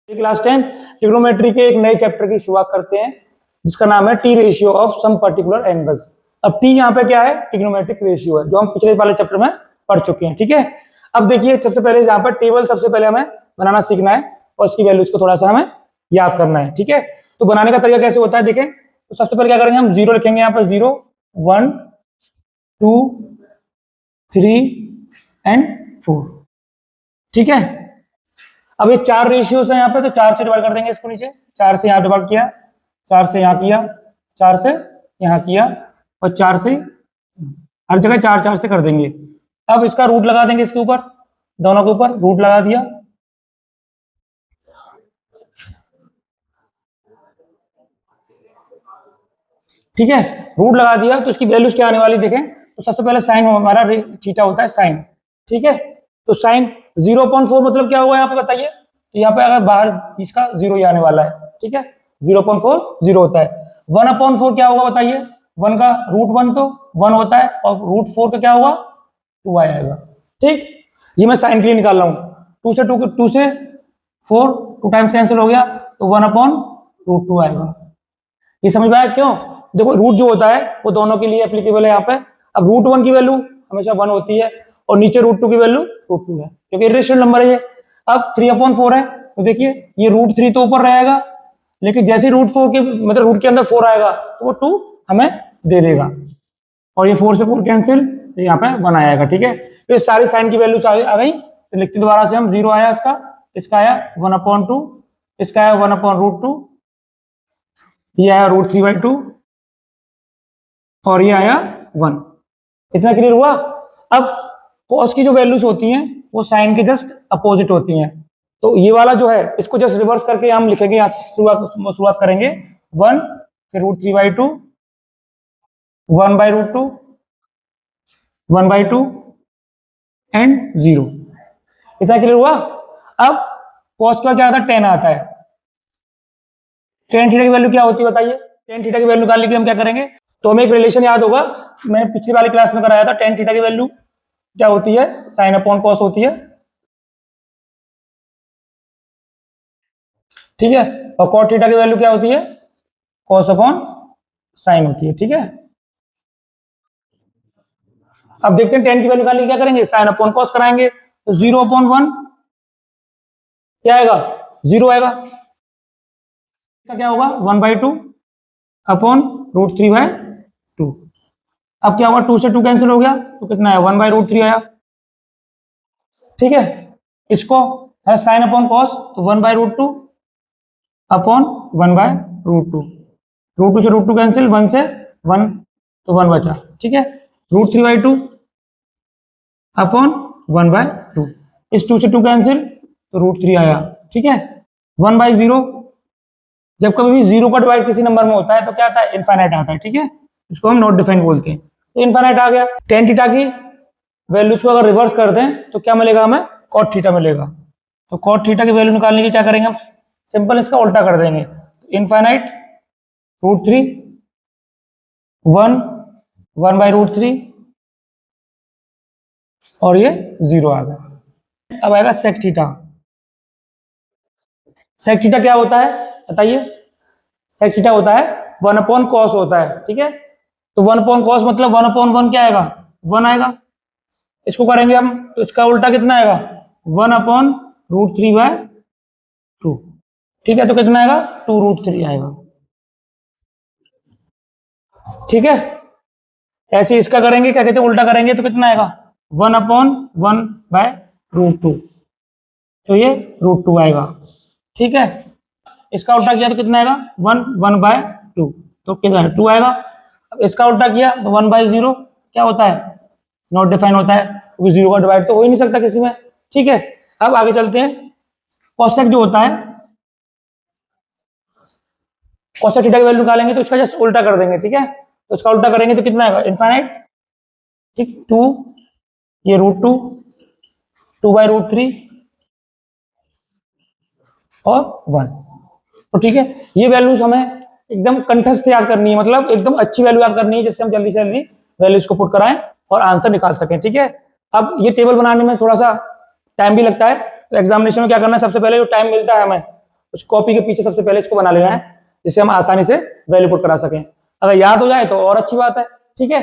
Class 10 trigonometry के एक नए चैप्टर की शुरुआत करते हैं जिसका नाम है T ratio of some particular angles. अब टी यहाँ पे क्या है? ट्रिग्नोमेट्रिक रेशियो है, जो हम पिछले वाले चैप्टर में पढ़ चुके हैं। ठीक है, अब देखिए सबसे पहले यहाँ पर टेबल सबसे पहले हमें बनाना सीखना है और इसकी वैल्यूज को थोड़ा सा हमें याद करना है। ठीक है, तो बनाने का तरीका कैसे होता है देखें। तो सबसे पहले क्या करेंगे, हम जीरो लिखेंगे यहाँ पर, 0 1 2 3 एंड 4। ठीक है, अब ये 4 रेशियोज है यहाँ पे, तो 4 से डिवाइड कर देंगे इसको नीचे। 4 से यहाँ डिवाइड किया, 4 से यहाँ किया, 4 से यहाँ किया और 4 से हर जगह 4 4 से कर देंगे। अब इसका रूट लगा देंगे इसके ऊपर, दोनों के ऊपर रूट लगा दिया। ठीक है, रूट लगा दिया तो इसकी वैल्यूज क्या आने वाली देखें। तो सबसे पहले साइन हमारा थीटा होता है साइन। ठीक है, तो साइन 0.4 मतलब क्या होगा यहाँ पे बताइए। तो यहाँ पे अगर बाहर इसका 0 ही आने वाला है। ठीक है, 0.4 0 होता है। 1/4 क्या होगा बताइए। 1 का रूट 1 तो 1 होता है और रूट 4 का क्या होगा, 2 आएगा। ठीक, ये मैं साइन के लिए निकाल रहा हूँ। 2 से 4 2 टाइम्स कैंसिल हो गया तो 1/√2 आएगा। ये समझ में आया क्यों? देखो रूट जो होता है वो दोनों के लिए एप्लीकेबल है यहाँ पे। अब रूट 1 की वैल्यू हमेशा 1 होती है और नीचे रूट 2 की वैल्यू रूट 2 है, क्योंकि रेशनल नंबर है ये। अब 3/4 है तो देखिए ये रूट 3 तो ऊपर रहेगा, लेकिन जैसे रूट 4 के मतलब रूट के अंदर 4 आएगा तो वो 2 हमें दे देगा और ये 4 से 4 कैंसिल, यहाँ पे 1 आएगा। ठीक है, तो ये सारी साइन की वैल्यूज आ गई। तो लिखते दोबारा से हम, 0 आया इसका आया 1/2, इसका आया 1/√2, ये आया √3/2 और ये आया 1। इतना क्लियर हुआ। अब कॉस की जो वैल्यूज होती हैं वो साइन के जस्ट अपोजिट होती हैं, तो ये वाला जो है इसको जस्ट रिवर्स करके हम लिखेंगे। यहाँ से शुरुआत करेंगे 1 फिर √3/2 1/√2 1/2 एंड 0। इतना क्लियर हुआ। अब कॉस का क्या आता है, 10 आता है। tan थीटा की वैल्यू क्या होती है बताइए। tan थीटा की वैल्यू निकालने के लिए हम क्या करेंगे, तो हमें एक रिलेशन याद होगा, मैंने पिछली वाली क्लास में कराया था। tan थीटा की वैल्यू क्या होती है, sin/cos होती है। ठीक है, और cot थीटा की वैल्यू क्या होती है, cos/sin होती है। ठीक है, अब देखते हैं tan की वैल्यू निकालने के क्या करेंगे, sin/cos कराएंगे। तो 0/1 क्या आएगा, 0 आएगा। क्या होगा 1/2 अपॉन √3/2। अब क्या होगा, 2 से 2 कैंसिल हो गया तो कितना है, 1/√3 आया। ठीक है, इसको है sin/cos तो 1/√2 अपॉन 1/√2। √2 से √2 कैंसिल, 1 से 1 तो 1 बचा। ठीक है, √3/2 अपॉन 1/2। इस 2 से 2 कैंसिल तो √3 आया। ठीक है, 1/0, जब कभी भी 0 का डिवाइड किसी नंबर में होता है तो क्या आता है, इनफाइनाइट आता है। ठीक है, इसको हम नॉट डिफाइंड बोलते हैं। तो इनफाइनाइट आ गया। tan थीटा की वैल्यूज को अगर रिवर्स कर दें तो क्या मिलेगा हमें, cot थीटा मिलेगा। तो cot थीटा की वैल्यू निकालने की क्या करेंगे हम, सिंपल इसका उल्टा कर देंगे। इनफाइनाइट √3 1 1/√3 और ये 0 आ गया। अब आएगा sec थीटा। sec थीटा क्या होता है बताइए। sec थीटा होता है 1/cos होता है। ठीक है, तो 1/cos मतलब 1/1 क्या आएगा, 1 आएगा। इसको करेंगे हम तो इसका उल्टा कितना आएगा, 1/√3/2। ठीक है, तो कितना आएगा, 2√3 आएगा। ठीक है, ऐसे इसका करेंगे, क्या कहते हैं, उल्टा करेंगे तो कितना आएगा, 1/1/√2, तो ये √2 आएगा। ठीक है, इसका उल्टा किया तो कितना आएगा, 1/2, तो कितना है, 2 आएगा। अब इसका उल्टा किया तो 1/0 क्या होता है, नॉट डिफाइन होता है, क्योंकि 0 का डिवाइड तो हो ही नहीं सकता किसी में। ठीक है, अब आगे चलते हैं। कॉसेक जो होता है, कॉसेक थीटा की वैल्यू निकालेंगे तो इसका जस्ट उल्टा कर देंगे। ठीक है, तो इसका उल्टा करेंगे तो कितना आएगा, इनफाइनाइट। ठीक, 2 ये √2 2/√3 और 1। तो ठीक है, ये वैल्यूज हमें एकदम कंठस्थ से याद करनी है, मतलब एकदम अच्छी वैल्यू याद करनी है, जिससे हम जल्दी से जल्दी वैल्यूज को पुट कराएं और आंसर निकाल सकें। ठीक है, अब ये टेबल बनाने में थोड़ा सा टाइम भी लगता है, तो एग्जामिनेशन में क्या करना है, सबसे पहले जो टाइम मिलता है हमें उस कॉपी के पीछे सबसे पहले इसको बना लेना है, जिससे हम आसानी से वैल्यू पुट करा सकें। अगर याद हो जाए तो और अच्छी बात है, ठीक है।